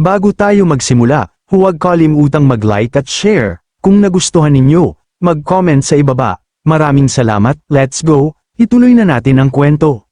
Bago tayo magsimula, huwag kalimutang mag-like at share. Kung nagustuhan ninyo, mag-comment sa ibaba. Maraming salamat, let's go, ituloy na natin ang kwento.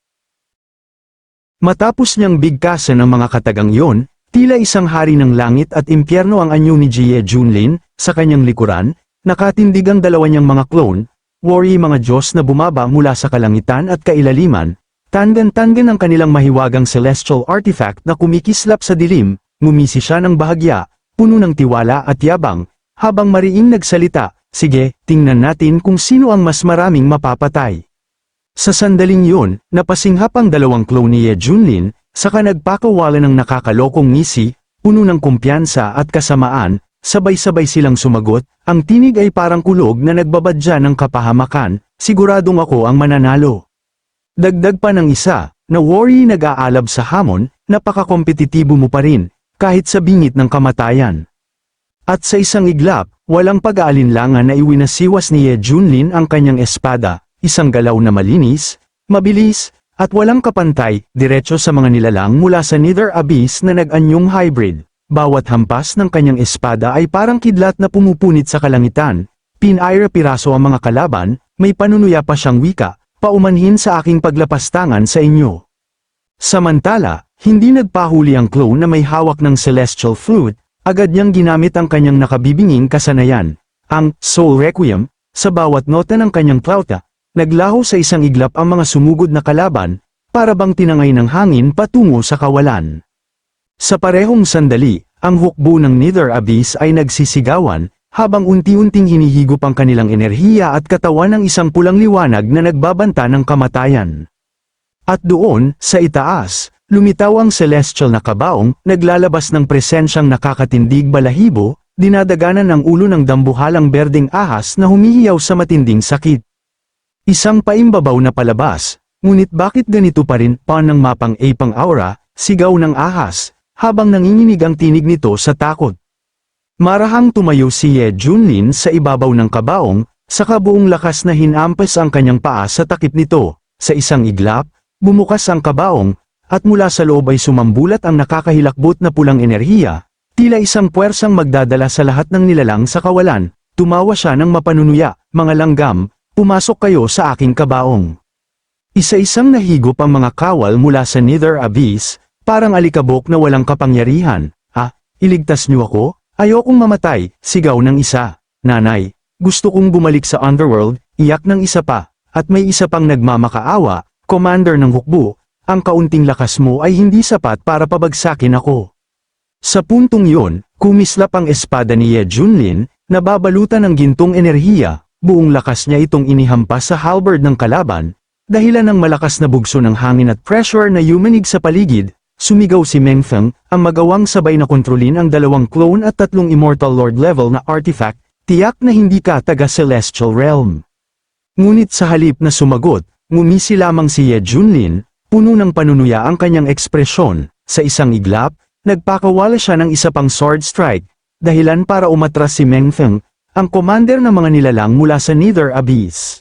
Matapos niyang bigkasan ng mga katagang yon, tila isang hari ng langit at impyerno ang anyo ni Jie Junlin, sa kanyang likuran, nakatindig ang dalawa niyang mga clone, warrior mga Diyos na bumaba mula sa kalangitan at kailaliman, tangan-tangan ang kanilang mahiwagang celestial artifact na kumikislap sa dilim. Ngumisi siya ng bahagya, puno ng tiwala at yabang, habang mariing nagsalita, sige, tingnan natin kung sino ang mas maraming mapapatay. Sa sandaling yun, napasinghap ang dalawang clone ni Ye Junlin, saka nagpakawala ng nakakalokong ngisi, puno ng kumpiyansa at kasamaan, sabay-sabay silang sumagot, ang tinig ay parang kulog na nagbabadya ng kapahamakan, siguradong ako ang mananalo. Dagdag pa ng isa, na warrior nag-aalab sa hamon, napaka-kompetitibo mo pa rin, kahit sa bingit ng kamatayan. At sa isang iglap, walang pag-aalinlangan na iwinasiwas ni Ye Junlin ang kanyang espada, isang galaw na malinis, mabilis, at walang kapantay, diretso sa mga nilalang mula sa Nether Abyss na nag-anyong hybrid. Bawat hampas ng kanyang espada ay parang kidlat na pumupunit sa kalangitan, pinaira-piraso ang mga kalaban, may panunuya pa siyang wika, paumanhin sa aking paglapastangan sa inyo. Samantala, hindi nagpahuli ang clone na may hawak ng celestial flute, agad niyang ginamit ang kanyang nakabibinging kasanayan, ang Soul Requiem, sa bawat nota ng kanyang flauta, naglaho sa isang iglap ang mga sumugod na kalaban, para bang tinangay ng hangin patungo sa kawalan. Sa parehong sandali, ang hukbo ng Nether Abyss ay nagsisigawan, habang unti-unting hinihigop ang kanilang enerhiya at katawan ng isang pulang liwanag na nagbabanta ng kamatayan. At doon, sa itaas, lumitaw ang celestial na kabaong, naglalabas ng presensyang nakakatindig balahibo, dinadaganan ang ulo ng dambuhalang berdeng ahas na humihiyaw sa matinding sakit. Isang paimbabaw na palabas, ngunit bakit ganito pa rin pa ng mapang-apang aura, sigaw ng ahas, habang nanginginig ang tinig nito sa takot. Marahang tumayo si Ye Junlin sa ibabaw ng kabaong, saka buong lakas na hinampas ang kanyang paa sa takip nito. Sa isang iglap, bumukas ang kabaong, at mula sa loob ay sumambulat ang nakakahilakbot na pulang enerhiya, tila isang puwersang magdadala sa lahat ng nilalang sa kawalan. Tumawa siya ng mapanunuya, mga langgam, pumasok kayo sa aking kabaong. Isa-isang nahigop ang mga kawal mula sa Nether Abyss, parang alikabok na walang kapangyarihan. Iligtas niyo ako? Ayokong mamatay, sigaw ng isa. Nanay, gusto kong bumalik sa underworld, iyak ng isa pa, at may isa pang nagmamakaawa, commander ng hukbo, ang kaunting lakas mo ay hindi sapat para pabagsakin ako. Sa puntong yon, kumislap ang espada ni Ye Junlin, nababalutan ng gintong enerhiya, buong lakas niya itong inihampas sa halberd ng kalaban, dahilan ng malakas na bugso ng hangin at pressure na yumanig sa paligid, sumigaw si Meng Feng, ang magawang sabay na kontrolin ang dalawang clone at tatlong Immortal Lord level na artifact, tiyak na hindi ka taga Celestial Realm. Ngunit sa halip na sumagot, ngumisi lamang si Ye Junlin, puno ng panunuya ang kanyang ekspresyon, sa isang iglap, nagpakawala siya ng isa pang sword strike, dahilan para umatras si Meng Feng, ang commander ng mga nilalang mula sa Nether Abyss.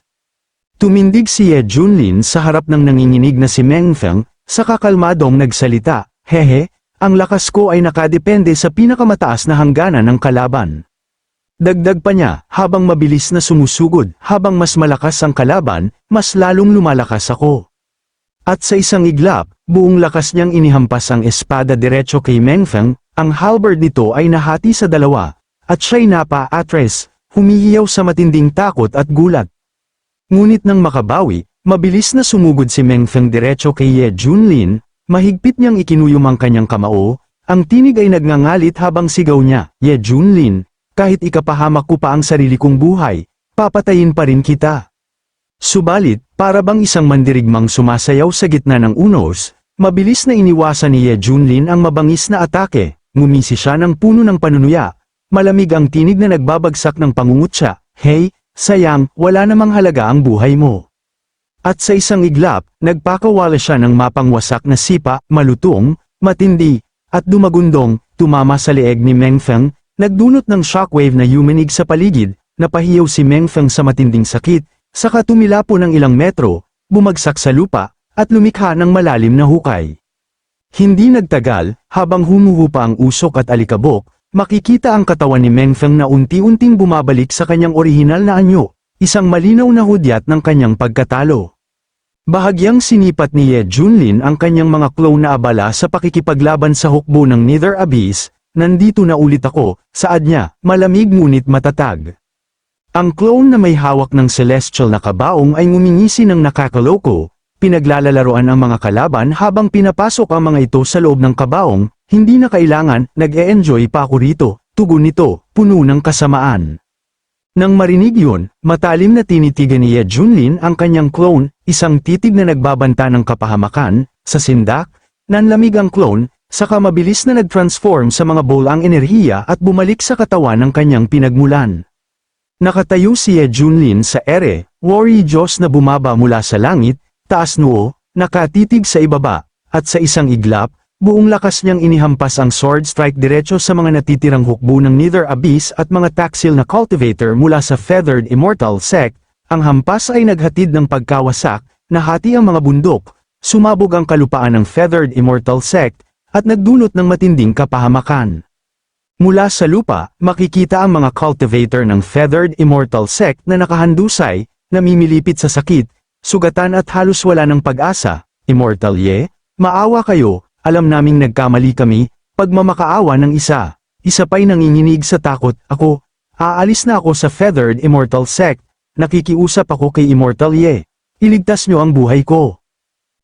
Tumindig si Ye Junlin sa harap ng nanginginig na si Meng Feng, saka kalmadong nagsalita, hehe, ang lakas ko ay nakadepende sa pinakamataas na hangganan ng kalaban. Dagdag pa niya, habang mabilis na sumusugod, habang mas malakas ang kalaban, mas lalong lumalakas ako. At sa isang iglap, buong lakas niyang inihampas ang espada diretso kay Meng Feng, ang halberd nito ay nahati sa dalawa, at siya'y napa-atres, humihiyaw sa matinding takot at gulat. Ngunit nang makabawi, mabilis na sumugod si Meng Feng diretso kay Ye Junlin, mahigpit niyang ikinuyom ang kanyang kamao, ang tinig ay nagngangalit habang sigaw niya, Ye Junlin, kahit ikapahamak ko pa ang sarili kong buhay, papatayin pa rin kita. Subalit, para bang isang mandirigmang sumasayaw sa gitna ng unos, mabilis na iniwasan ni Ye Junlin ang mabangis na atake, ngumisi siya ng puno ng panunuya, malamig ang tinig na nagbabagsak ng pangungutya, hey, sayang, wala namang halaga ang buhay mo. At sa isang iglap, nagpakawala siya ng mapangwasak na sipa, malutong, matindi, at dumagundong, tumama sa leeg ni Meng Feng, nagdulot ng shockwave na yumanig sa paligid, napahiyaw si Meng Feng sa matinding sakit, saka tumilapo ng ilang metro, bumagsak sa lupa, at lumikha ng malalim na hukay. Hindi nagtagal, habang humuhupa ang usok at alikabok, makikita ang katawan ni Meng Feng na unti-unting bumabalik sa kanyang orihinal na anyo, isang malinaw na hudyat ng kanyang pagkatalo. Bahagyang sinipat ni Ye Junlin ang kanyang mga clone na abala sa pakikipaglaban sa hukbo ng Nether Abyss. Nandito na ulit ako, saad niya, malamig ngunit matatag. Ang clone na may hawak ng celestial na kabaong ay ngumingisi ng nakakaloko, pinaglalalaroan ang mga kalaban habang pinapasok ang mga ito sa loob ng kabaong, hindi na kailangan, nag-e-enjoy pa ako rito, tugon nito, puno ng kasamaan. Nang marinig yun, matalim na tinitigan ni Ye Junlin ang kanyang clone, isang titig na nagbabanta ng kapahamakan, sa sindak, nanlamig ang clone, saka mabilis na nag-transform sa mga bolang enerhiya at bumalik sa katawan ng kanyang pinagmulan. Nakatayo si Ye Junlin sa ere, Warrior Diyos na bumaba mula sa langit, taas noo, nakatitig sa ibaba, at sa isang iglap, buong lakas niyang inihampas ang sword strike diretso sa mga natitirang hukbo ng Nether Abyss at mga taksil na cultivator mula sa Feathered Immortal Sect. Ang hampas ay naghatid ng pagkawasak, nahati ang mga bundok, sumabog ang kalupaan ng Feathered Immortal Sect, at nagdulot ng matinding kapahamakan. Mula sa lupa, makikita ang mga cultivator ng Feathered Immortal Sect na nakahandusay, namimilipit sa sakit, sugatan at halos wala ng pag-asa. Immortal Ye, maawa kayo. Alam naming nagkamali kami, pagmamakaawa ng isa. Isa pa'y nanginginig sa takot, ako, aalis na ako sa Feathered Immortal Sect, nakikiusap ako kay Immortal Ye. Iligtas niyo ang buhay ko.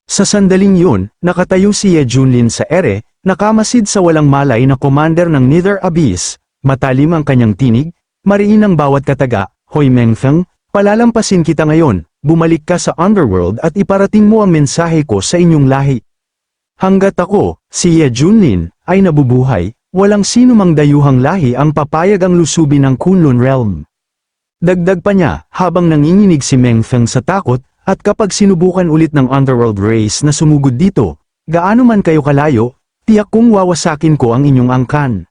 Sa sandaling yun, nakatayo si Ye Junlin sa ere, nakamasid sa walang malay na commander ng Nether Abyss, matalim ang kanyang tinig, mariin ang bawat kataga, Hoy Meng Feng, palalampasin kita ngayon, bumalik ka sa Underworld at iparating mo ang mensahe ko sa inyong lahi. Hanggat ako, si Ye Junlin, ay nabubuhay, walang sino mang dayuhang lahi ang papayag ang lusubin ng Kunlun Realm. Dagdag pa niya, habang nanginginig si Meng Feng sa takot, at kapag sinubukan ulit ng Underworld race na sumugod dito, gaano man kayo kalayo, tiyak kong wawasakin ko ang inyong angkan.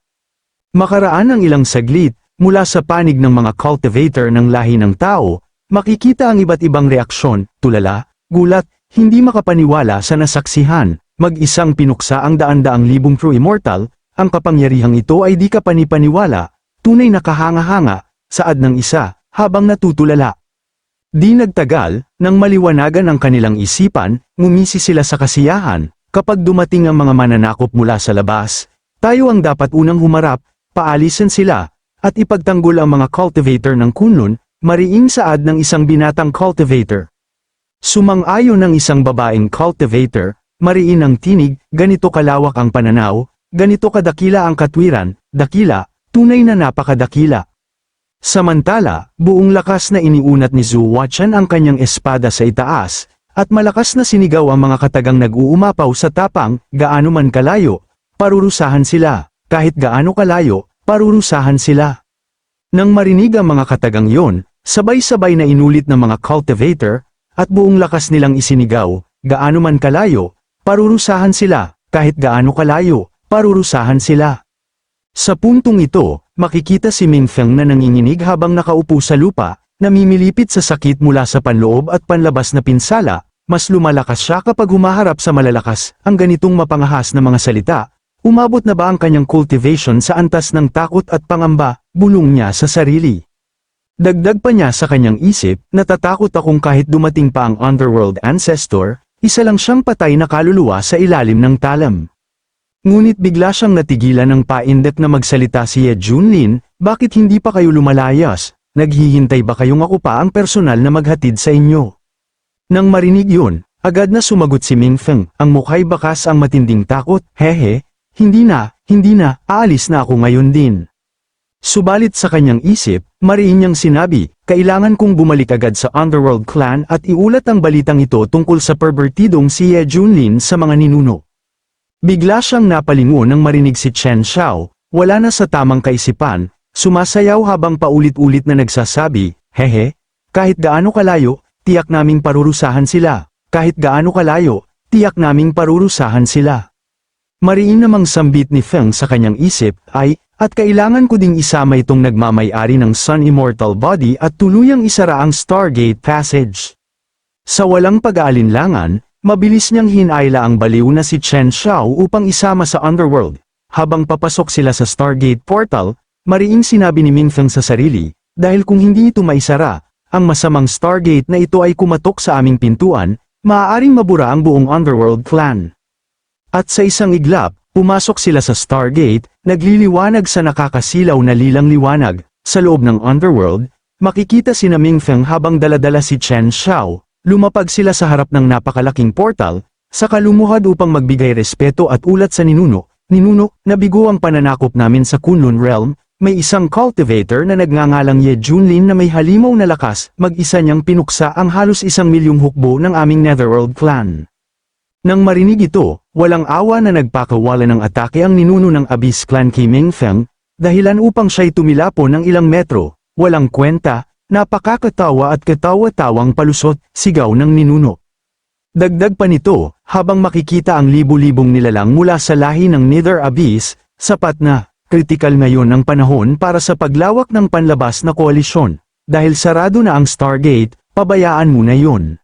Makaraan ang ilang saglit, mula sa panig ng mga cultivator ng lahi ng tao, makikita ang iba't ibang reaksyon, tulala, gulat, hindi makapaniwala sa nasaksihan. Mag-isang pinuksa ang daan-daang libong true immortal, ang kapangyarihang ito ay di kapanipaniwala, tunay na kahanga-hanga, saad ng isa, habang natutulala. Di nagtagal, nang maliwanagan ang kanilang isipan, ngumisi sila sa kasiyahan, kapag dumating ang mga mananakop mula sa labas, tayo ang dapat unang humarap, paalisan sila, at ipagtanggol ang mga cultivator ng Kunlun, mariing saad ng isang binatang cultivator. Sumang-ayon ng isang babaeng cultivator, mariin ang tinig, ganito kalawak ang pananaw, ganito kadakila ang katwiran, dakila, tunay na napakadakila. Samantala, buong lakas na iniunat ni Zhu Huachen ang kanyang espada sa itaas, at malakas na sinigaw ang mga katagang nag-uumapaw sa tapang, gaano man kalayo, parurusahan sila, kahit gaano kalayo, parurusahan sila. Nang marinig ang mga katagang yon, sabay-sabay na inulit ng mga cultivator, at buong lakas nilang isinigaw, gaano man kalayo, parurusahan sila, kahit gaano kalayo, parurusahan sila. Sa puntong ito, makikita si Meng Feng na nanginginig habang nakaupo sa lupa, namimilipit sa sakit mula sa panloob at panlabas na pinsala, mas lumalakas siya kapag humaharap sa malalakas, ang ganitong mapangahas na mga salita. Umabot na ba ang kanyang cultivation sa antas ng takot at pangamba, bulong niya sa sarili. Dagdag pa niya sa kanyang isip, natatakot akong kahit dumating pa ang Underworld Ancestor, isa lang siyang patay na kaluluwa sa ilalim ng talam. Ngunit bigla siyang natigilan ng paindep na magsalita si Ye Junlin, bakit hindi pa kayo lumalayas? Naghihintay ba kayong ako pa ang personal na maghatid sa inyo? Nang marinig yun, agad na sumagot si Meng Feng, ang mukha'y bakas ang matinding takot, hehe, hindi na, aalis na ako ngayon din. Subalit sa kanyang isip, mariin niyang sinabi, kailangan kong bumalik agad sa Underworld Clan at iulat ang balitang ito tungkol sa pervertidong si Ye Junlin sa mga ninuno. Bigla siyang napalingon nang marinig si Chen Xiao, wala na sa tamang kaisipan, sumasayaw habang paulit-ulit na nagsasabi, hehe, kahit gaano kalayo, tiyak naming parurusahan sila, kahit gaano kalayo, tiyak naming parurusahan sila. Mariin namang sambit ni Feng sa kanyang isip, ay, at kailangan ko ding isama itong nagmamay-ari ng Sun Immortal Body at tuluyang isara ang Stargate Passage. Sa walang pag-aalinlangan, Mabilis niyang hinayla ang baliw na si Chen Xiao upang isama sa Underworld. Habang papasok sila sa Stargate Portal, mariing sinabi ni Ming Feng sa sarili, dahil kung hindi ito maisara, ang masamang Stargate na ito ay kumatok sa aming pintuan, maaaring mabura ang buong Underworld clan. At sa isang iglap, pumasok sila sa Stargate, nagliliwanag sa nakakasilaw na lilang liwanag. Sa loob ng Underworld, makikita sina Ming Feng habang daladala si Chen Xiao. Lumapag sila sa harap ng napakalaking portal, saka lumuhad upang magbigay respeto at ulat sa ninuno. Ninuno, nabigo ang pananakop namin sa Kunlun Realm, may isang cultivator na nagngangalang Ye Junlin na may halimaw na lakas, mag-isa niyang pinuksa ang halos 1,000,000 hukbo ng aming Netherworld clan. Nang marinig ito, walang awa na nagpakawala ng atake ang ninuno ng Abyss clan kay Ming Feng, dahilan upang siya'y tumilapo ng ilang metro, walang kwenta. Napakakatawa at katawa-tawang palusot, sigaw ng ninuno. Dagdag pa nito, habang makikita ang libu-libong nilalang mula sa lahi ng Nether Abyss, sapat na, kritikal ngayon ang panahon para sa paglawak ng panlabas na koalisyon. Dahil sarado na ang Stargate, pabayaan mo na yun.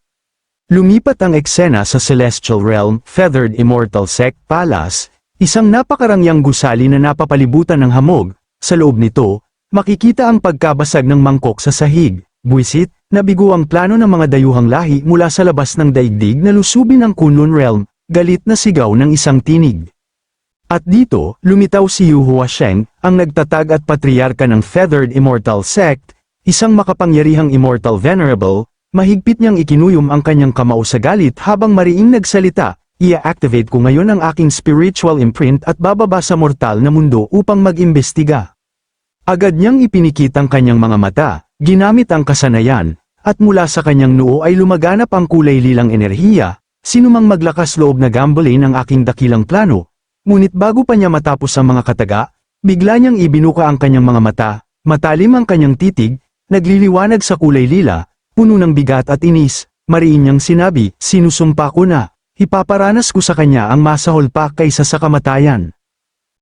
Lumipat ang eksena sa Celestial Realm, Feathered Immortal Sect Palace, isang napakarangyang gusali na napapalibutan ng hamog. Sa loob nito, makikita ang pagkabasag ng mangkok sa sahig, buwisit, nabigo ang plano ng mga dayuhang lahi mula sa labas ng daigdig na lusubin ang Kunlun Realm, galit na sigaw ng isang tinig. At dito, lumitaw si Yu Huasheng, ang nagtatag at patriarka ng Feathered Immortal Sect, isang makapangyarihang Immortal Venerable, mahigpit niyang ikinuyom ang kanyang kamao sa galit habang mariing nagsalita, i-activate ko ngayon ang aking spiritual imprint at bababa sa mortal na mundo upang mag-imbestiga. Agad niyang ipinikit ang kanyang mga mata, ginamit ang kasanayan, at mula sa kanyang noo ay lumaganap ang kulay lilang enerhiya, sinumang maglakas loob na gambulin ang aking dakilang plano. Ngunit bago pa niya matapos ang mga kataga, bigla niyang ibinuka ang kanyang mga mata, matalim ang kanyang titig, nagliliwanag sa kulay lila, puno ng bigat at inis, mariin niyang sinabi, sinusumpa ko na, ipaparanas ko sa kanya ang masahol pa kaysa sa kamatayan.